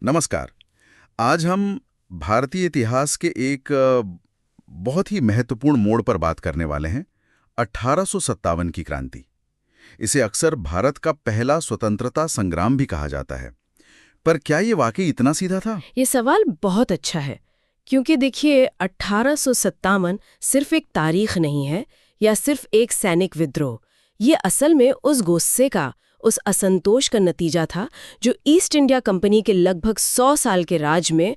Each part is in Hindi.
नमस्कार। आज हम भारतीय इतिहास के एक बहुत ही महत्वपूर्ण मोड़ पर बात करने वाले हैं। 1857 की क्रांति। इसे अक्सर भारत का पहला स्वतंत्रता संग्राम भी कहा जाता है। पर क्या ये वाकई इतना सीधा था? ये सवाल बहुत अच्छा है, क्योंकि देखिए 1857 सिर्फ एक तारीख नहीं है या सिर्फ एक सैनिक विद्रोह। ये असल में उस गुस्से का, उस असंतोष का नतीजा था जो ईस्ट इंडिया कंपनी के लगभग 100 साल के राज में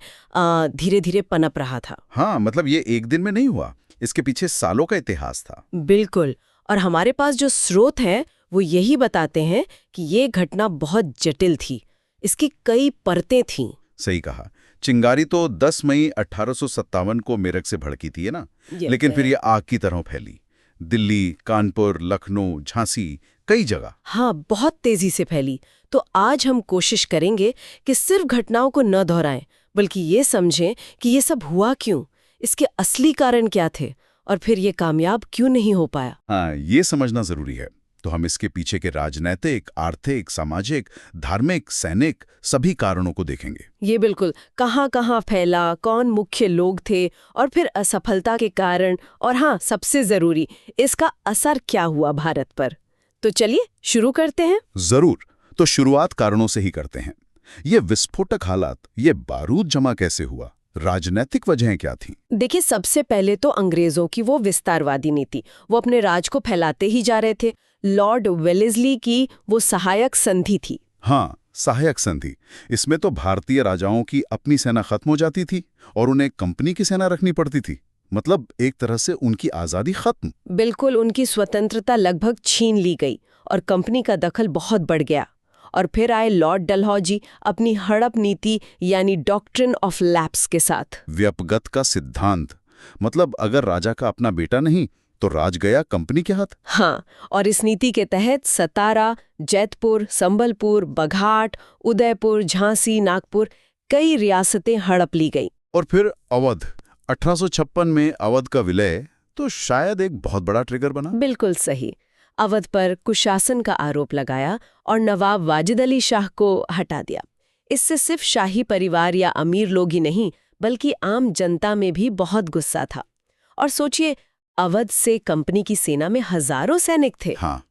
धीरे धीरे पनप रहा था। हाँ, मतलब ये एक दिन में नहीं हुआ, इसके पीछे सालों का इतिहास था। बिल्कुल। और हमारे पास जो स्रोत हैं वो यही बताते हैं कि ये घटना बहुत जटिल थी। इसकी कई परतें थीं। सही कहा। चिंगारी तो 10 मई 1857 को मेरठ से भड़की थी, है ना? लेकिन फिर ये आग की तरह फैली। दिल्ली, कानपुर, लखनऊ, झांसी, कई जगह। हाँ, बहुत तेजी से फैली। तो आज हम कोशिश करेंगे कि सिर्फ घटनाओं को न दोहराएं, बल्कि ये समझें कि ये सब हुआ क्यों, इसके असली कारण क्या थे और फिर ये कामयाब क्यों नहीं हो पाया। हाँ, ये समझना जरूरी है। तो हम इसके पीछे के राजनैतिक, आर्थिक, सामाजिक, धार्मिक, सैनिक सभी कारणों को देखेंगे। ये बिल्कुल, कहाँ कहाँ फैला, कौन मुख्य लोग थे और फिर असफलता के कारण, और हाँ, सबसे जरूरी, इसका असर क्या हुआ भारत पर। तो चलिए शुरू करते हैं। जरूर। तो शुरुआत कारणों से ही करते हैं। ये विस्फोटक हालात, ये बारूद जमा कैसे हुआ? राजनैतिक वजहें क्या थीं? देखिए, सबसे पहले तो अंग्रेजों की वो विस्तारवादी नीति। वो अपने राज को फैलाते ही जा रहे थे। लॉर्ड वेलेस्ली की वो सहायक संधि थी। हाँ, सहायक संधि। इसमें तो भारतीय राजाओं की अपनी सेना खत्म हो जाती थी और उन्हें कंपनी की सेना रखनी पड़ती थी। मतलब एक तरह से उनकी आजादी खत्म। बिल्कुल, उनकी स्वतंत्रता लगभग छीन ली गई और कंपनी का दखल बहुत बढ़ गया। और फिर आए लॉर्ड डलहौजी अपनी हड़प नीति यानी डॉक्ट्रिन ऑफ लैप्स के साथ। व्यपगत का सिद्धांत। मतलब अगर राजा का अपना बेटा नहीं तो राज गया कंपनी के हाथ। हाँ, और इस नीति के तहत सतारा, जैतपुर, संबलपुर, बघाट, उदयपुर, झांसी, नागपुर, कई रियासतें हड़प ली गई। और फिर अवध। 1856 में अवध का विलय तो शायद एक बहुत बड़ा ट्रिगर बना। बिल्कुल सही। अवध पर कुशासन का आरोप लगाया और नवाब वाजिद अली शाह को हटा दिया। इससे सिर्फ शाही परिवार या अमीर लोग ही नहीं, बल्कि आम जनता में भी बहुत गुस्सा था। और सोचिए, अवध से कंपनी की सेना में हजारों सैनिक थे। हाँ,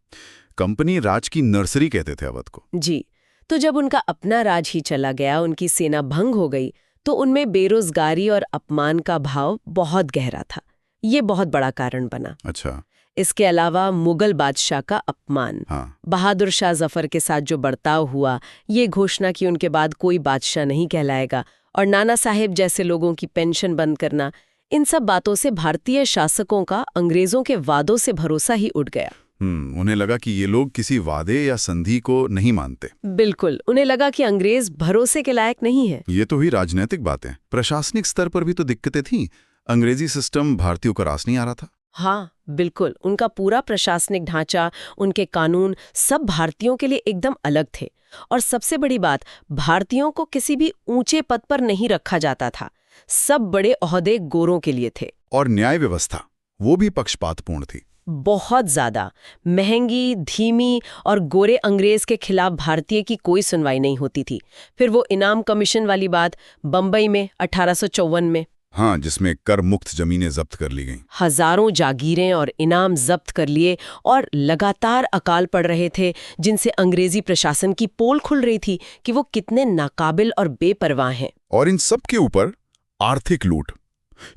कंपनी राज की नर्सरी कहते थे अवध को। जी। तो जब उनका अपना राज ही चला गया, उनकी सेना भंग हो गई, तो उनमें बेरोजगारी और अपमान का भाव बहुत गहरा था। ये बहुत बड़ा कारण बना। अच्छा। इसके अलावा मुगल बादशाह का अपमान, हाँ। बहादुर शाह जफर के साथ जो बर्ताव हुआ, ये घोषणा कि उनके बाद कोई बादशाह नहीं कहलाएगा, और नाना साहेब जैसे लोगों की पेंशन बंद करना, इन सब बातों से भारतीय शासकों का अंग्रेजों के वादों से भरोसा ही उठ गया। उन्हें लगा कि ये लोग किसी वादे या संधि को नहीं मानते। बिल्कुल, उन्हें लगा कि अंग्रेज भरोसे के लायक नहीं है। ये तो ही राजनीतिक बातें। प्रशासनिक स्तर पर भी तो दिक्कतें थीं। अंग्रेजी सिस्टम भारतीयों को रास नहीं आ रहा था। हाँ, बिल्कुल, उनका पूरा प्रशासनिक ढांचा, उनके कानून, सब भारतीयों के लिए एकदम अलग थे। और सबसे बड़ी बात, भारतीयों को किसी भी ऊंचे पद पर नहीं रखा जाता था। सब बड़े ओहदे गोरों के लिए थे। और न्याय व्यवस्था, वो भी पक्षपातपूर्ण थी। बहुत ज्यादा महंगी, धीमी, और गोरे अंग्रेज के खिलाफ भारतीय की कोई सुनवाई नहीं होती थी। फिर वो इनाम कमीशन वाली बात बंबई में 1854 में। हाँ, जिसमें कर मुक्त जमीनें जब्त कर ली गईं। हजारों जागीरें और इनाम जब्त कर लिए, और लगातार अकाल पड़ रहे थे, जिनसे अंग्रेजी प्रशासन की पोल खुल रही थी कि वो कितने नाकाबिल और बेपरवाह हैं। और इन सब के ऊपर आर्थिक लूट,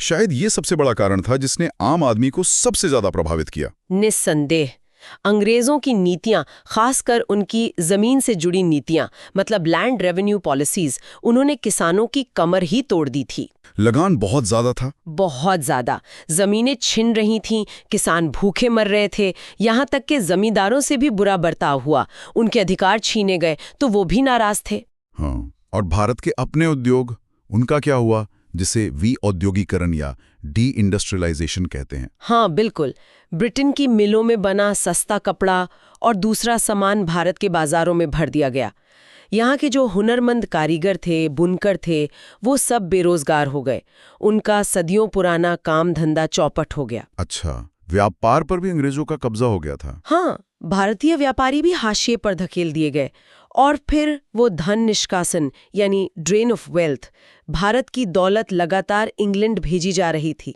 शायद ये सबसे बड़ा कारण था जिसने आम आदमी को सबसे ज्यादा प्रभावित किया। निस्संदेह अंग्रेजों की नीतियां, खासकर उनकी जमीन से जुड़ी नीतियां, मतलब लैंड रेवेन्यू पॉलिसीज, उन्होंने किसानों की कमर ही तोड़ दी थी। लगान बहुत ज्यादा था। बहुत ज्यादा। जमीनें छिन रही थीं, किसान भूखे मर रहे थे, यहाँ तक कि जमींदारों से भी बुरा बर्ताव हुआ। उनके अधिकार छीने गए तो वो भी नाराज थे। हाँ, और भारत के अपने उद्योग, उनका क्या हुआ, जिसे विऔद्योगीकरण या डी इंडस्ट्रियलाइजेशन कहते हैं। हाँ, बिल्कुल। ब्रिटेन की मिलों में बना सस्ता कपड़ा और दूसरा सामान भारत के बाजारों में भर दिया गया। यहाँ के जो हुनरमंद कारीगर थे, बुनकर थे, वो सब बेरोजगार हो गए। उनका सदियों पुराना काम धंधा चौपट हो गया। अच्छा, व्यापार पर भी अंग्रेजों का कब्जा हो गया था। हाँ, भारतीय व्यापारी भी हाशिए पर धकेल दिए गए। और फिर वो धन निष्कासन यानी ड्रेन ऑफ वेल्थ, भारत की दौलत लगातार इंग्लैंड भेजी जा रही थी।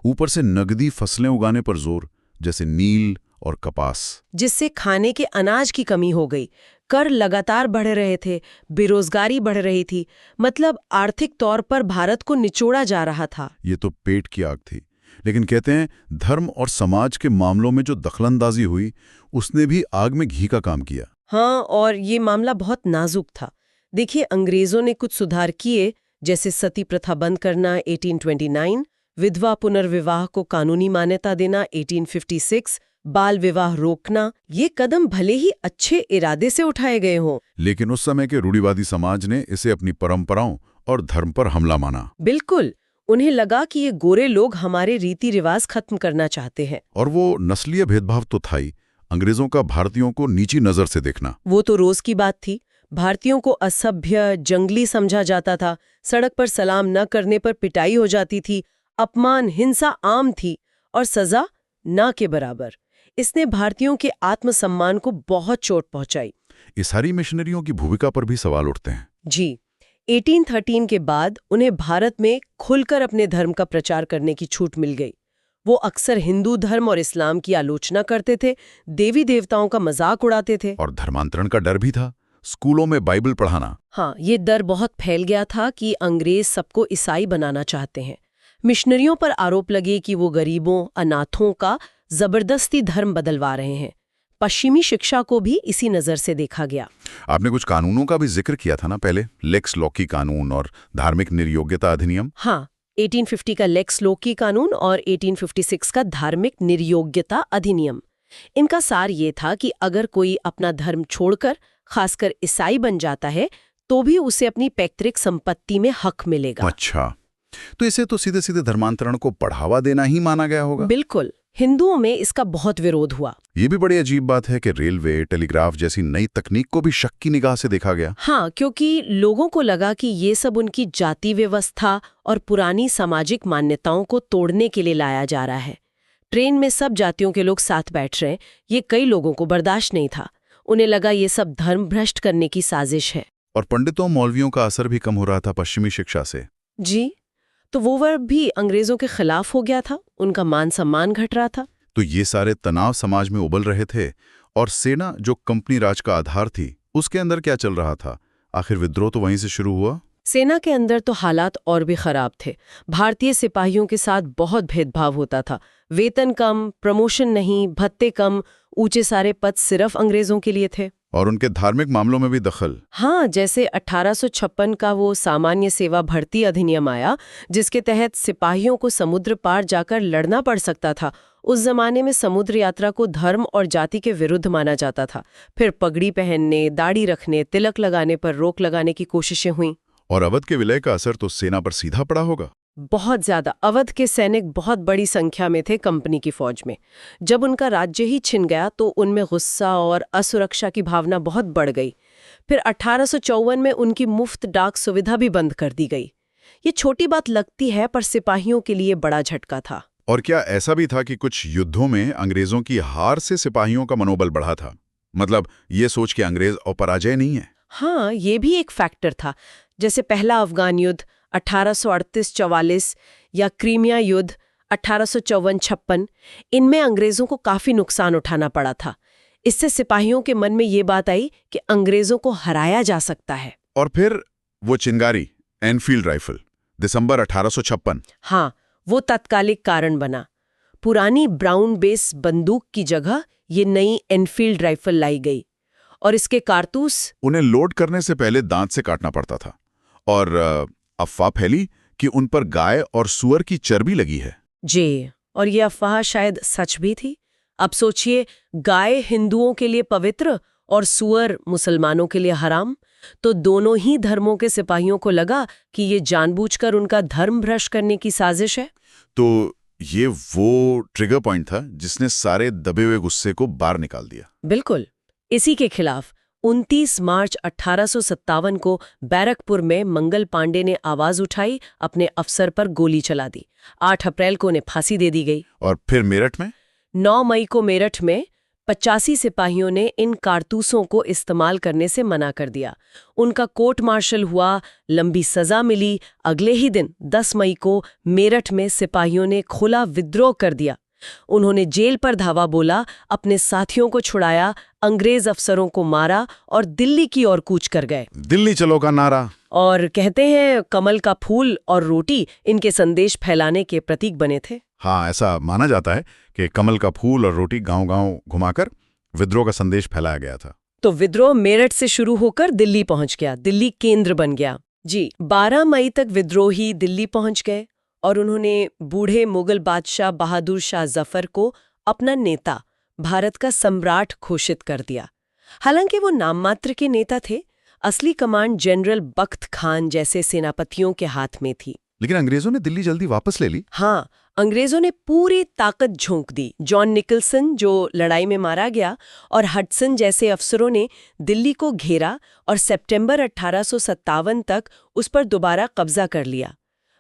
ऊपर से नगदी फसलें उगाने पर जोर, जैसे नील और कपास, जिससे खाने के अनाज की कमी हो गई। कर लगातार बढ़ रहे थे, बेरोजगारी बढ़ रही थी, मतलब आर्थिक तौर पर भारत को निचोड़ा जा रहा था। ये तो पेट की आग थी। लेकिन कहते हैं धर्म और समाज के मामलों में जो दखलंदाजी हुई उसने भी आग में घी का काम किया। हाँ, और ये मामला बहुत नाजुक था। देखिए, अंग्रेजों ने कुछ सुधार किए, जैसे सती प्रथा बंद करना 1829, विधवा पुनर्विवाह को कानूनी मान्यता देना 1856, बाल विवाह रोकना। ये कदम भले ही अच्छे इरादे से उठाए गए हों, लेकिन उस समय के रूढ़िवादी समाज ने इसे अपनी परंपराओं और धर्म पर हमला माना। बिल्कुल, उन्हें लगा कि ये गोरे लोग हमारे रीति रिवाज खत्म करना चाहते हैं। और वो नस्लीय भेदभाव तो था ही, अंग्रेजों का भारतीयों को नीची नजर से देखना वो तो रोज की बात थी। भारतीयों को असभ्य, जंगली समझा जाता था। सड़क पर सलाम न करने पर पिटाई हो जाती थी। अपमान, हिंसा आम थी और सजा ना के बराबर। इसने भारतीयों के आत्मसम्मान को बहुत चोट पहुंचाई। इस सारी मिशनरियों की भूमिका पर भी सवाल उठते हैं। जी, 1813 के बाद उन्हें भारत में खुलकर अपने धर्म का प्रचार करने की छूट मिल गई। वो अक्सर हिंदू धर्म और इस्लाम की आलोचना करते थे, देवी देवताओं का मजाक उड़ाते थे। और धर्मांतरण का डर भी था, स्कूलों में बाइबल पढ़ाना। हाँ, ये डर बहुत फैल गया था कि अंग्रेज सबको ईसाई बनाना चाहते हैं। मिशनरियों पर आरोप लगे कि वो गरीबों, अनाथों का जबरदस्ती धर्म बदलवा रहे हैं। पश्चिमी शिक्षा को भी इसी नज़र से देखा गया। आपने कुछ कानूनों का भी जिक्र किया था ना पहले, लेक्स लॉकी कानून और धार्मिक निर्योग्यता अधिनियम। हाँ, 1850 का लेक्स लॉकी कानून और 1856 का धार्मिक निर्योग्यता अधिनियम। इनका सार ये था कि अगर कोई अपना धर्म छोड़कर, खासकर ईसाई बन जाता है, तो भी उसे अपनी पैतृक संपत्ति में हक मिलेगा। अच्छा, तो इसे तो सीधे सीधे धर्मांतरण को बढ़ावा देना ही माना गया होगा। बिल्कुल, हिंदुओं में इसका बहुत विरोध हुआ। ये भी बड़ी अजीब बात है कि रेलवे, टेलीग्राफ जैसी नई तकनीक को भी शक की निगाह से देखा गया। हाँ, क्योंकि लोगों को लगा कि ये सब उनकी जाति व्यवस्था और पुरानी सामाजिक मान्यताओं को तोड़ने के लिए लाया जा रहा है। ट्रेन में सब जातियों के लोग साथ बैठ रहे हैं, ये कई लोगों को बर्दाश्त नहीं था। उन्हें लगा ये सब धर्म भ्रष्ट करने की साजिश है। और पंडितों मौलवियों का असर भी कम हो रहा था पश्चिमी शिक्षा से। जी, तो वो वर्ग भी अंग्रेजों के खिलाफ हो गया था, उनका मान सम्मान घट रहा था। तो ये सारे तनाव समाज में उबल रहे थे। और सेना, जो कंपनी राज का आधार थी, उसके अंदर क्या चल रहा था? आखिर विद्रोह तो वहीं से शुरू हुआ। सेना के अंदर तो हालात और भी खराब थे। भारतीय सिपाहियों के साथ बहुत भेदभाव होता था। वेतन कम, प्रमोशन नहीं, भत्ते कम, ऊंचे सारे पद सिर्फ अंग्रेजों के लिए थे। और उनके धार्मिक मामलों में भी दखल। हाँ, जैसे 1856 का वो सामान्य सेवा भर्ती अधिनियम आया, जिसके तहत सिपाहियों को समुद्र पार जाकर लड़ना पड़ सकता था। उस जमाने में समुद्र यात्रा को धर्म और जाति के विरुद्ध माना जाता था। फिर पगड़ी पहनने, दाढ़ी रखने, तिलक लगाने पर रोक लगाने की कोशिशें हुईं। और अवध के विलय का असर तो सेना पर सीधा पड़ा होगा। बहुत ज्यादा। अवध के सैनिक बहुत बड़ी संख्या में थे कंपनी की फौज में। जब उनका राज्य ही छिन गया तो उनमें गुस्सा और असुरक्षा की भावना बहुत बढ़ गई। फिर 1854 में उनकी मुफ्त डाक सुविधा भी बंद कर दी गई। ये छोटी बात लगती है, पर सिपाहियों के लिए बड़ा झटका था। और क्या ऐसा भी था कि कुछ युद्धों में अंग्रेजों की हार से सिपाहियों का मनोबल बढ़ा था? मतलब ये सोच के अंग्रेज अपराजय नहीं है। हाँ, ये भी एक फैक्टर था। जैसे पहला अफगान युद्ध 1838-44 या क्रीमिया युद्ध 1854-56, इनमें अंग्रेजों को काफी नुकसान उठाना पड़ा था। इससे सिपाहियों के मन में ये बात आई कि अंग्रेजों को हराया जा सकता है। और फिर वो चिंगारी, एनफील्ड राइफल, दिसंबर 1856। हाँ, वो तात्कालिक कारण बना। पुरानी ब्राउन बेस बंदूक की जगह ये नई एनफील्ड राइफल लाई गई और इसके कारतूस उन्हें लोड करने से पहले दांत से काटना पड़ता था। और अफवाह फैली कि उन पर गाय और सुअर की चर्बी लगी है। जी, और ये अफवाह शायद सच भी थी। अब सोचिए, गाय हिंदुओं के लिए पवित्र और सुअर मुसलमानों के लिए हराम। तो दोनों ही धर्मों के सिपाहियों को लगा कि ये जानबूझकर उनका धर्म भ्रष्ट करने की साजिश है। तो ये वो ट्रिगर पॉइंट था जिसने सारे दबे हुए गुस्से को बाहर निकाल दिया। बिल्कुल। इसी के खिलाफ 29 मार्च 1857 को बैरकपुर में मंगल पांडे ने आवाज उठाई, अपने अफसर पर गोली चला दी। 8 अप्रैल को उन्हें फांसी दे दी गई। और फिर मेरठ में 9 मई को मेरठ में 85 सिपाहियों ने इन कारतूसों को इस्तेमाल करने से मना कर दिया। उनका कोर्ट मार्शल हुआ, लंबी सजा मिली। अगले ही दिन 10 मई को मेरठ में सिपाहियों ने खुला विद्रोह कर दिया। उन्होंने जेल पर धावा बोला, अपने साथियों को छुड़ाया, अंग्रेज अफसरों को मारा और दिल्ली की ओर कूच कर गए। दिल्ली चलो का नारा। और कहते हैं कमल का फूल और रोटी इनके संदेश फैलाने के प्रतीक बने थे। हाँ, ऐसा माना जाता है कि कमल का फूल और रोटी गांव-गांव घुमाकर विद्रोह का संदेश फैलाया गया था। तो विद्रोह मेरठ से शुरू होकर दिल्ली पहुंच गया, दिल्ली केंद्र बन गया। जी, 12 मई तक विद्रोही दिल्ली पहुंच गए और उन्होंने बूढ़े मुगल बादशाह बहादुर शाह जफर को अपना नेता, भारत का सम्राट घोषित कर दिया। हालांकि वो नाम मात्र के नेता थे, असली कमांड जनरल बख्त खान जैसे सेनापतियों के हाथ में थी। लेकिन अंग्रेजों ने दिल्ली जल्दी वापस ले ली। हाँ, अंग्रेजों ने पूरी ताकत झोंक दी। जॉन निकलसन, जो लड़ाई में मारा गया, और हडसन जैसे अफसरों ने दिल्ली को घेरा और सितंबर 1857 तक उस पर दोबारा कब्जा कर लिया।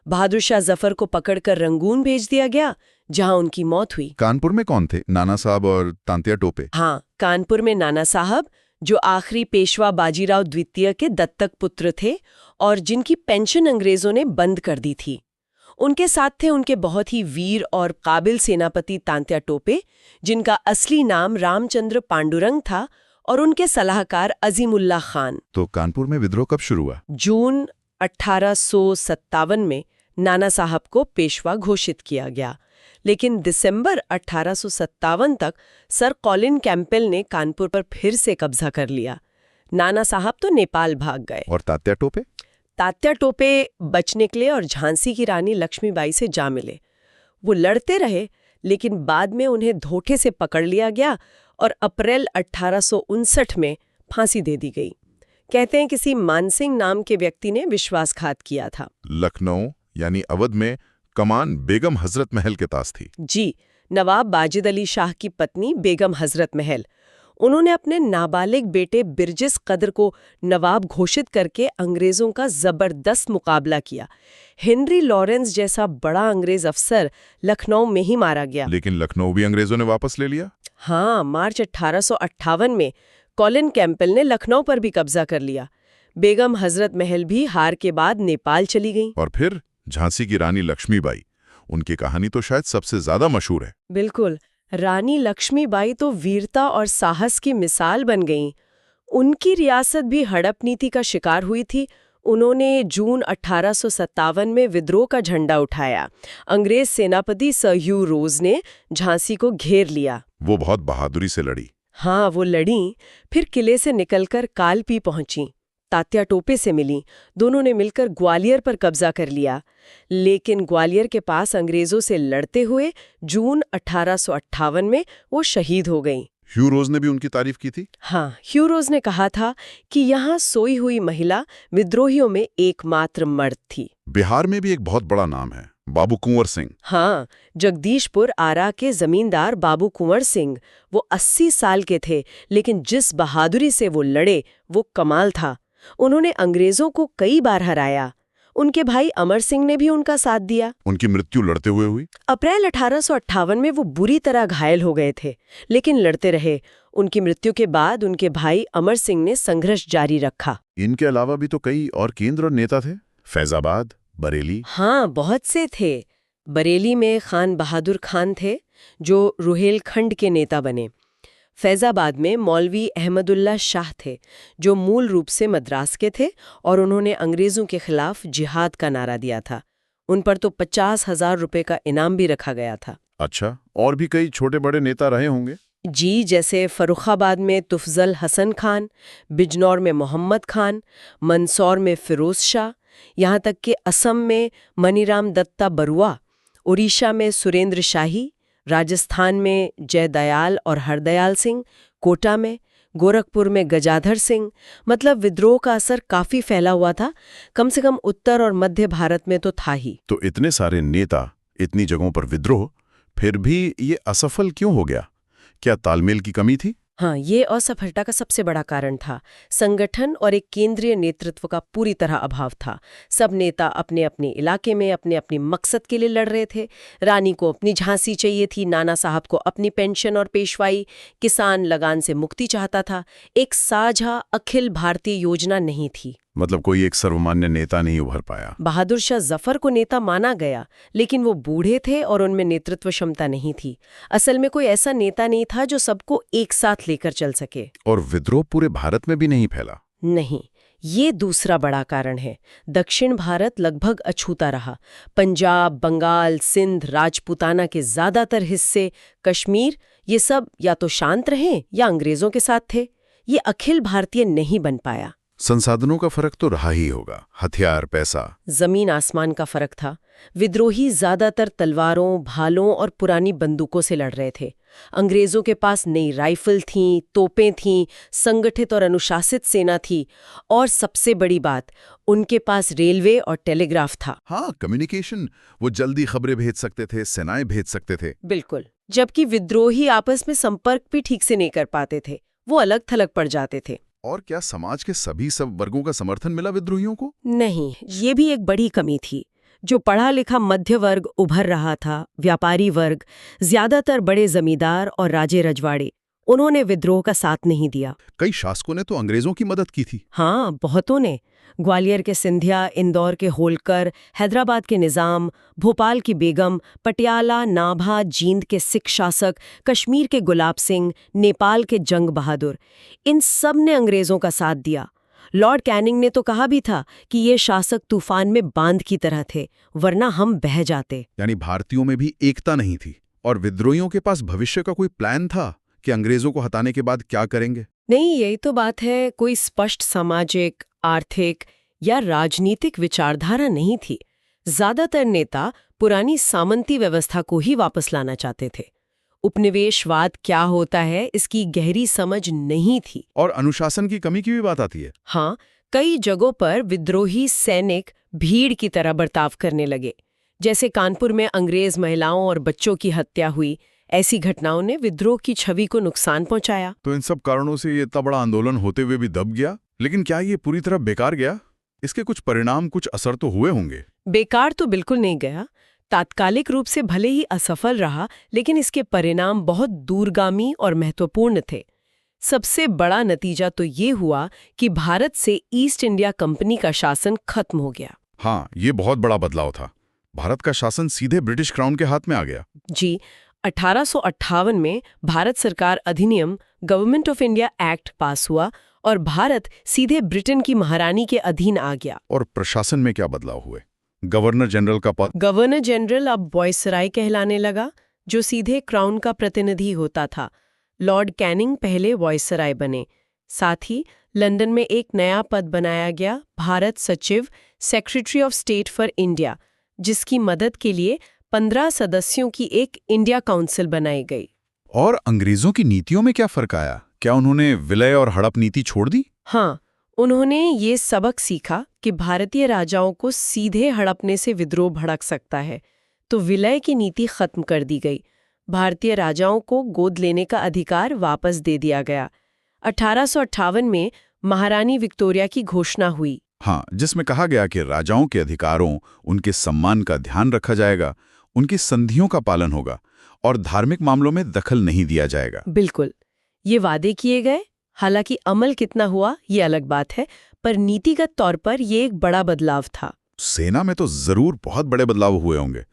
बहादुर शाह जफर को पकड़कर रंगून भेज दिया गया, जहां उनकी मौत हुई। कानपुर में कौन थे? नाना साहब और तांतिया टोपे। हाँ, कानपुर में नाना साहब, जो आखिरी पेशवा बाजीराव द्वितीय के दत्तक पुत्र थे और जिनकी पेंशन अंग्रेजों ने बंद कर दी थी। उनके साथ थे उनके बहुत ही वीर और काबिल सेनापति तांत्या टोपे, जिनका असली नाम रामचंद्र पांडुरंग था, और उनके सलाहकार अजीमुल्लाह खान। तो कानपुर में विद्रोह कब शुरू हुआ? जून 1857 में नाना साहब को पेशवा घोषित किया गया, लेकिन दिसंबर 1857 तक सर कॉलिन कैंपबेल ने कानपुर पर फिर से कब्जा कर लिया। नाना साहब तो नेपाल भाग गए। और तात्या टोपे? तात्या टोपे बच निकले और झांसी की रानी लक्ष्मीबाई से जा मिले। वो लड़ते रहे, लेकिन बाद में उन्हें धोखे से पकड़ लिया गया और अप्रैल 1859 में फांसी दे दी गई। कहते हैं किसी मानसिंह नाम के व्यक्ति ने विश्वासघात किया था। लखनऊ यानी अवध में कमान बेगम हजरत महल के पास थी। जी, नवाब बाजिद अली शाह की पत्नी बेगम हजरत महल। उन्होंने अपने नाबालिग बेटे बिरजिस कदर को नवाब घोषित करके अंग्रेजों का जबरदस्त मुकाबला किया। हेनरी लॉरेंस जैसा बड़ा अंग्रेज अफसर लखनऊ में ही मारा गया। लेकिन लखनऊ भी अंग्रेजों ने वापस ले लिया। हाँ, मार्च 1858 में कॉलिन कैंपबेल ने लखनऊ पर भी कब्जा कर लिया। बेगम हजरत महल भी हार के बाद नेपाल चली गईं। और फिर झांसी की रानी लक्ष्मीबाई, उनकी कहानी तो शायद सबसे ज्यादा मशहूर है। बिल्कुल, रानी लक्ष्मीबाई तो वीरता और साहस की मिसाल बन गईं। उनकी रियासत भी हड़प नीति का शिकार हुई थी। उन्होंने जून 1857 में विद्रोह का झंडा उठाया। अंग्रेज सेनापति सर ह्यू रोज ने झांसी को घेर लिया। वो बहुत बहादुरी से लड़ी। हाँ, वो लड़ी, फिर किले से निकलकर कालपी पहुंची, तात्या टोपे से मिली। दोनों ने मिलकर ग्वालियर पर कब्जा कर लिया, लेकिन ग्वालियर के पास अंग्रेजों से लड़ते हुए जून 1858 में वो शहीद हो गईं। ह्यू रोज ने भी उनकी तारीफ की थी। हाँ, ह्यू रोज ने कहा था कि यहाँ सोई हुई महिला विद्रोहियों में एकमात्र मर्द थी। बिहार में भी एक बहुत बड़ा नाम है, बाबू कुंवर सिंह। हाँ, जगदीशपुर आरा के जमींदार बाबू कुंवर सिंह। वो 80 साल के थे, लेकिन जिस बहादुरी से वो लड़े वो कमाल था। उन्होंने अंग्रेजों को कई बार हराया। उनके भाई अमर सिंह ने भी उनका साथ दिया। उनकी मृत्यु लड़ते हुए हुई। अप्रैल 1858 में वो बुरी तरह घायल हो गए थे, लेकिन लड़ते रहे। उनकी मृत्यु के बाद उनके भाई अमर सिंह ने संघर्ष जारी रखा। इनके अलावा भी तो कई और केंद्र और नेता थे, फैजाबाद, बरेली। हाँ, बहुत से थे। बरेली में खान बहादुर खान थे, जो रुहेलखंड के नेता बने। फैजाबाद में मौलवी अहमदुल्ला शाह थे, जो मूल रूप से मद्रास के थे, और उन्होंने अंग्रेजों के खिलाफ जिहाद का नारा दिया था। उन पर तो 50,000 रुपए का इनाम भी रखा गया था। अच्छा, और भी कई छोटे बड़े नेता रहे होंगे। जी, जैसे फर्रुखाबाद में तुफजल हसन खान, बिजनौर में मोहम्मद खान, मंदसौर में फिरोज शाह, यहाँ तक कि असम में मनीराम दत्ता बरुआ, उड़ीसा में सुरेंद्र शाही, राजस्थान में जयदयाल और हरदयाल सिंह, कोटा में, गोरखपुर में गजाधर सिंह। मतलब विद्रोह का असर काफी फैला हुआ था, कम से कम उत्तर और मध्य भारत में तो था ही। तो इतने सारे नेता, इतनी जगहों पर विद्रोह, फिर भी ये असफल क्यों हो गया? क्या तालमेल की कमी थी? हाँ, ये असफलता का सबसे बड़ा कारण था। संगठन और एक केंद्रीय नेतृत्व का पूरी तरह अभाव था। सब नेता अपने अपने इलाके में अपने अपने मकसद के लिए लड़ रहे थे। रानी को अपनी झांसी चाहिए थी, नाना साहब को अपनी पेंशन और पेशवाई, किसान लगान से मुक्ति चाहता था। एक साझा अखिल भारतीय योजना नहीं थी। मतलब कोई एक सर्वमान्य नेता नहीं उभर पाया। बहादुर शाह जफर को नेता माना गया, लेकिन वो बूढ़े थे और उनमें नेतृत्व क्षमता नहीं थी। असल में कोई ऐसा नेता नहीं था जो सबको एक साथ लेकर चल सके। और विद्रोह पूरे भारत में भी नहीं फैला। नहीं, ये दूसरा बड़ा कारण है। दक्षिण भारत लगभग अछूता रहा। पंजाब, बंगाल, सिंध, राजपूताना के ज्यादातर हिस्से, कश्मीर, ये सब या तो शांत रहे या अंग्रेजों के साथ थे। ये अखिल भारतीय नहीं बन पाया। संसाधनों का फर्क तो रहा ही होगा, हथियार, पैसा। जमीन आसमान का फर्क था। विद्रोही ज्यादातर तलवारों, भालों और पुरानी बंदूकों से लड़ रहे थे। अंग्रेजों के पास नई राइफल थीं, तोपें थीं, संगठित और अनुशासित सेना थी, और सबसे बड़ी बात, उनके पास रेलवे और टेलीग्राफ था। हाँ, कम्युनिकेशन, वो जल्दी खबरें भेज सकते थे, सेनाएं भेज सकते थे। बिल्कुल। जबकि विद्रोही आपस में संपर्क भी ठीक से नहीं कर पाते थे, वो अलग थलग पड़ जाते थे। और क्या समाज के सभी सब वर्गों का समर्थन मिला विद्रोहियों को? नहीं, ये भी एक बड़ी कमी थी। जो पढ़ा लिखा मध्य वर्ग उभर रहा था, व्यापारी वर्ग, ज्यादातर बड़े जमींदार और राजे रजवाड़े, उन्होंने विद्रोह का साथ नहीं दिया। कई शासकों ने तो अंग्रेजों की मदद की थी। हाँ, बहुतों ने। ग्वालियर के सिंधिया, इंदौर के होलकर, हैदराबाद के निजाम, भोपाल की बेगम, पटियाला, नाभा, जींद के सिख शासक, कश्मीर के गुलाब सिंह, नेपाल के जंग बहादुर, इन सब ने अंग्रेजों का साथ दिया। लॉर्ड कैनिंग ने तो कहा भी था कि ये शासक तूफान में बांध की तरह थे, वरना हम बह जाते। यानी भारतीयों में भी एकता नहीं थी। और विद्रोहियों के पास भविष्य का कोई प्लान था कि अंग्रेजों को हटाने के बाद क्या करेंगे? नहीं, यही तो बात है। कोई स्पष्ट सामाजिक, आर्थिक या राजनीतिक विचारधारा नहीं थी। ज्यादातर नेता पुरानी सामंती व्यवस्था को ही वापस लाना चाहते थे। उपनिवेशवाद क्या होता है, इसकी गहरी समझ नहीं थी। और अनुशासन की कमी की भी बात आती है। हाँ, कई जगहों पर विद्रोही सैनिक भीड़ की तरह बर्ताव करने लगे। जैसे कानपुर में अंग्रेज महिलाओं और बच्चों की हत्या हुई। ऐसी घटनाओं ने विद्रोह की छवि को नुकसान पहुंचाया। तो इन सब कारणों से ये इतना बड़ा आंदोलन होते हुए भी दब गया। लेकिन क्या ये पूरी तरह बेकार गया? इसके कुछ परिणाम, कुछ असर तो हुए होंगे। बेकार तो बिल्कुल नहीं गया। तात्कालिक रूप से भले ही असफल रहा, लेकिन इसके परिणाम बहुत दूरगामी और महत्वपूर्ण थे। सबसे बड़ा नतीजा तो ये हुआ कि भारत से ईस्ट इंडिया कंपनी का शासन खत्म हो गया। हाँ, ये बहुत बड़ा बदलाव था। भारत का शासन सीधे ब्रिटिश क्राउन के हाथ में आ गया। जी, 1858 में भारत सरकार अधिनियम गवर्नमेंट ऑफ इंडिया एक्ट पास हुआ और भारत सीधे ब्रिटेन की महारानी के अधीन आ गया। और प्रशासन में क्या बदलाव हुए? गवर्नर जनरल का पद। गवर्नर जनरल अब वायसराय कहलाने लगा, जो सीधे क्राउन का प्रतिनिधि होता था। लॉर्ड कैनिंग पहले वायसराय बने। साथ ही लंदन में एक नया पद बनाया गया, भारत सचिव, secretary of state for India, जिसकी मदद के लिए 15 सदस्यों की एक इंडिया काउंसिल बनाई गई। और अंग्रेजों की नीतियों में क्या फर्क आया? क्या उन्होंने विलय और हड़प नीति छोड़ दी? हाँ, उन्होंने ये सबक सीखा कि भारतीय राजाओं को सीधे हड़पने से विद्रोह भड़क सकता है, तो विलय की नीति खत्म कर दी गई। भारतीय राजाओं को गोद लेने का अधिकार वापस दे दिया गया। 1858 में महारानी विक्टोरिया की घोषणा हुई। हाँ, जिसमें कहा गया कि राजाओं के अधिकारों, उनके सम्मान का ध्यान रखा जाएगा, उनकी संधियों का पालन होगा और धार्मिक मामलों में दखल नहीं दिया जाएगा। बिल्कुल, ये वादे किए गए। हालांकि अमल कितना हुआ ये अलग बात है, पर नीतिगत तौर पर ये एक बड़ा बदलाव था। सेना में तो जरूर बहुत बड़े बदलाव हुए होंगे।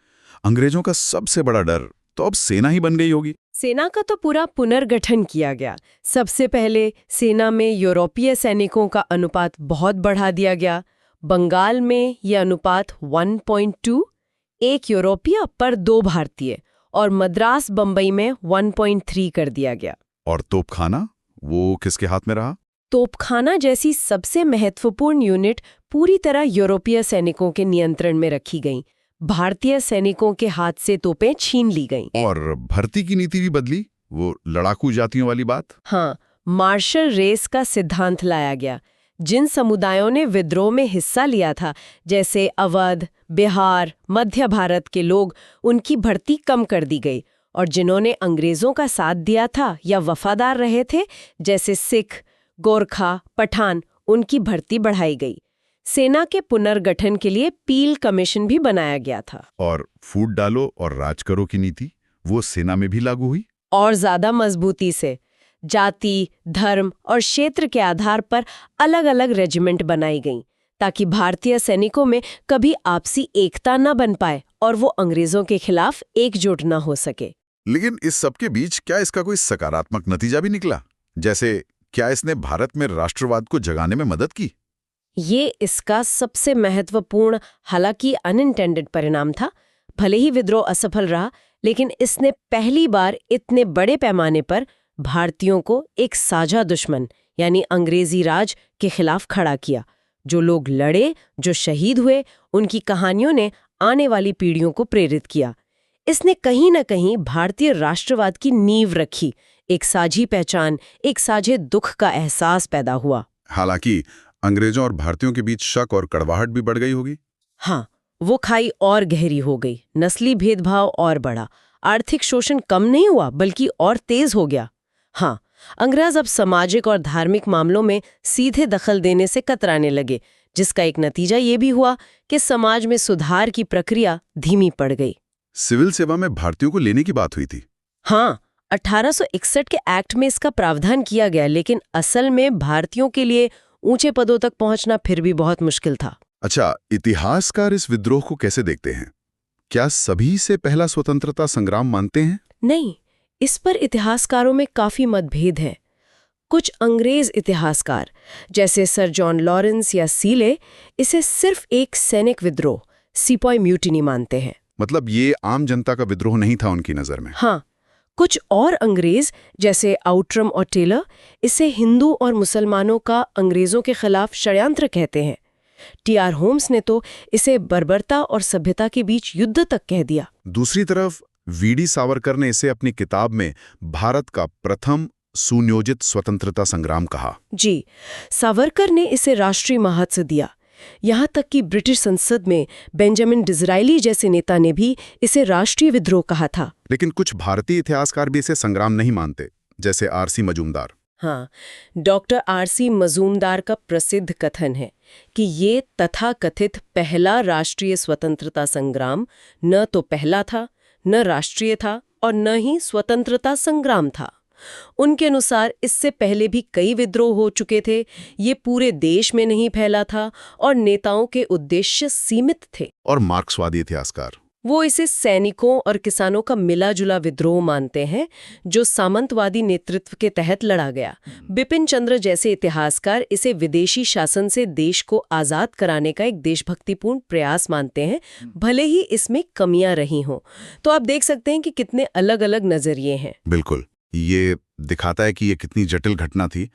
अंग्रेजों का सबसे बड़ा डर तो अब सेना ही बन गई होगी। सेना का तो पूरा पुनर्गठन किया गया। सबसे पहले सेना में यूरोपीय सैनिकों का अनुपात बहुत बढ़ा दिया गया। बंगाल में यह अनुपात 1.2, 1 यूरोपीय पर 2 भारतीय, और मद्रास बंबई में 1.3 कर दिया गया। और तोपखाना, वो किसके हाथ में रहा? तोपखाना जैसी सबसे महत्वपूर्ण यूनिट पूरी तरह यूरोपीय सैनिकों के नियंत्रण में रखी गई। भारतीय सैनिकों के हाथ से तोपें छीन ली गईं। और भर्ती की नीति भी बदली, वो लड़ाकू जातियों वाली बात। हाँ, मार्शल रेस का सिद्धांत लाया गया। जिन समुदायों ने विद्रोह में हिस्सा लिया था, जैसे अवध, बिहार, मध्य भारत के लोग, उनकी भर्ती कम कर दी गई और जिन्होंने अंग्रेजों का साथ दिया था या वफादार रहे थे, जैसे सिख, गोरखा, पठान, उनकी भर्ती बढ़ाई गई। सेना के पुनर्गठन के लिए पील कमीशन भी बनाया गया था। और फूट डालो और राज करो की नीति वो सेना में भी लागू हुई और ज्यादा मजबूती से। जाति, धर्म और क्षेत्र के आधार पर अलग अलग रेजिमेंट बनाई गईं, ताकि भारतीय सैनिकों में कभी आपसी एकता न बन पाए और वो अंग्रेजों के खिलाफ एकजुट न हो सके। लेकिन इस सब के बीच क्या इसका कोई सकारात्मक नतीजा भी निकला? जैसे क्या इसने भारत में राष्ट्रवाद को जगाने में मदद की? ये इसका सबसे महत्वपूर्ण, हालांकि अनइंटेंडेड परिणाम था। भले ही विद्रोह असफल रहा, लेकिन इसने पहली बार इतने बड़े पैमाने पर भारतीयों को एक साझा दुश्मन यानी अंग्रेजी राज के खिलाफ खड़ा किया। जो लोग लड़े, जो शहीद हुए, उनकी कहानियों ने आने वाली पीढ़ियों को प्रेरित किया। इसने कहीं न कहीं भारतीय राष्ट्रवाद की नींव रखी। एक साझी पहचान, एक साझे दुख का एहसास पैदा हुआ। हालांकि अंग्रेजों और भारतीयों के बीच शक और कड़वाहट भी बढ़ गई होगी। हाँ, वो खाई और गहरी हो गई, नस्ली भेदभाव और बढ़ा, आर्थिक शोषण कम नहीं हुआ बल्कि और तेज हो गया। हाँ, अंग्रेज अब सामाजिक और धार्मिक मामलों में सीधे दखल देने से कतराने लगे, जिसका एक नतीजा ये भी हुआ कि समाज में सुधार की प्रक्रिया धीमी पड़ गई। सिविल सेवा में भारतीयों को लेने की बात हुई थी। हाँ, 1861 के एक्ट में इसका प्रावधान किया गया, लेकिन असल में भारतीयों के लिए ऊंचे पदों तक पहुंचना फिर भी बहुत मुश्किल था। अच्छा, इतिहासकार इस विद्रोह को कैसे देखते हैं? क्या सभी से पहला स्वतंत्रता संग्राम मानते हैं? नहीं, इस पर इतिहासकारों में काफी मतभेद है। कुछ अंग्रेज इतिहासकार जैसे सर जॉन लॉरेंस या सीले इसे सिर्फ एक सैनिक विद्रोह, सिपॉय म्यूटिनी मानते हैं। मतलब ये आम जनता का विद्रोह नहीं था उनकी नजर में। हाँ, कुछ और अंग्रेज जैसे आउट्रम और टेलर इसे हिंदू और मुसलमानों का अंग्रेजों के खिलाफ षड्यंत्र कहते हैं। टी.आर. होम्स ने तो इसे बर्बरता और सभ्यता के बीच युद्ध तक कह दिया। दूसरी तरफ वी.डी. सावरकर ने इसे अपनी किताब में भारत का प्रथम सुनियोजित स्वतंत्रता संग्राम कहा। जी, सावरकर ने इसे राष्ट्रीय महत्व दिया। यहाँ तक कि ब्रिटिश संसद में बेंजामिन डिज़रायली जैसे नेता ने भी इसे राष्ट्रीय विद्रोह कहा था। लेकिन कुछ भारतीय इतिहासकार भी इसे संग्राम नहीं मानते, जैसे आर.सी. मजूमदार। हाँ, डॉक्टर आर.सी. मजूमदार का प्रसिद्ध कथन है कि ये तथाकथित पहला राष्ट्रीय स्वतंत्रता संग्राम न तो पहला था, न राष्ट्रीय था और न ही स्वतंत्रता संग्राम था। उनके अनुसार इससे पहले भी कई विद्रोह हो चुके थे, ये पूरे देश में नहीं फैला था और नेताओं के उद्देश्य सीमित थे। और मार्क्सवादी इतिहासकार वो इसे सैनिकों और किसानों का मिला जुला विद्रोह मानते हैं, जो सामंतवादी नेतृत्व के तहत लड़ा गया। बिपिन चंद्र जैसे इतिहासकार इसे विदेशी शासन से देश को आज़ाद कराने का एक देशभक्तिपूर्ण प्रयास मानते हैं, भले ही इसमें कमियां रही हों। तो आप देख सकते हैं कि कितने अलग अलग नजरिए हैं। बिल्कुल, ये दिखाता है कि ये कितनी जटिल घटना थी।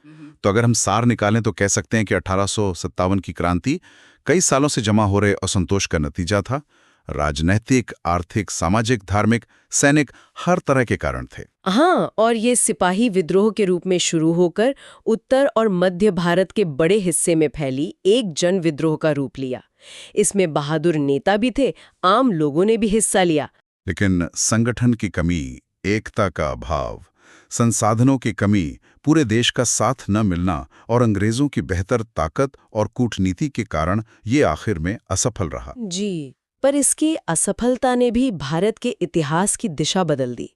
तो अगर हम सार निकालें तो कह सकते हैं कि 1857 की क्रांति कई सालों से जमा हो रहे असंतोष का नतीजा था। राजनैतिक, आर्थिक, सामाजिक, धार्मिक, सैनिक हर तरह के कारण थे। हाँ, और ये सिपाही विद्रोह के रूप में शुरू होकर उत्तर और मध्य भारत के बड़े हिस्से में फैली एक जन विद्रोह का रूप लिया। इसमें बहादुर नेता भी थे, आम लोगों ने भी हिस्सा लिया। लेकिन संगठन की कमी, एकता का अभाव, संसाधनों की कमी, पूरे देश का साथ न मिलना और अंग्रेजों की बेहतर ताकत और कूटनीति के कारण ये आखिर में असफल रहा। जी, पर इसकी असफलता ने भी भारत के इतिहास की दिशा बदल दी।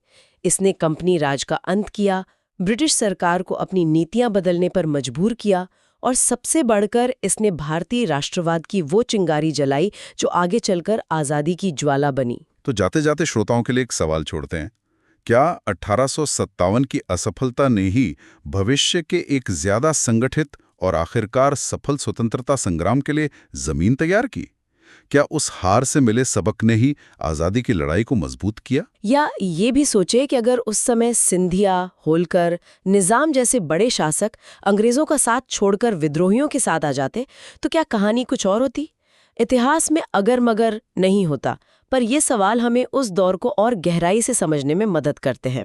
इसने कंपनी राज का अंत किया, ब्रिटिश सरकार को अपनी नीतियां बदलने पर मजबूर किया और सबसे बढ़कर इसने भारतीय राष्ट्रवाद की वो चिंगारी जलाई जो आगे चलकर आज़ादी की ज्वाला बनी। तो जाते जाते श्रोताओं के लिए एक सवाल छोड़ते हैं। क्या 1857 की असफलता ने ही भविष्य के एक ज्यादा संगठित और आखिरकार सफल स्वतंत्रता संग्राम के लिए जमीन तैयार की? क्या उस हार से मिले सबक ने ही आज़ादी की लड़ाई को मजबूत किया? या ये भी सोचे कि अगर उस समय सिंधिया, होलकर, निजाम जैसे बड़े शासक अंग्रेजों का साथ छोड़कर विद्रोहियों के साथ आ जाते तो क्या कहानी कुछ और होती? इतिहास में अगर मगर नहीं होता, पर ये सवाल हमें उस दौर को और गहराई से समझने में मदद करते हैं।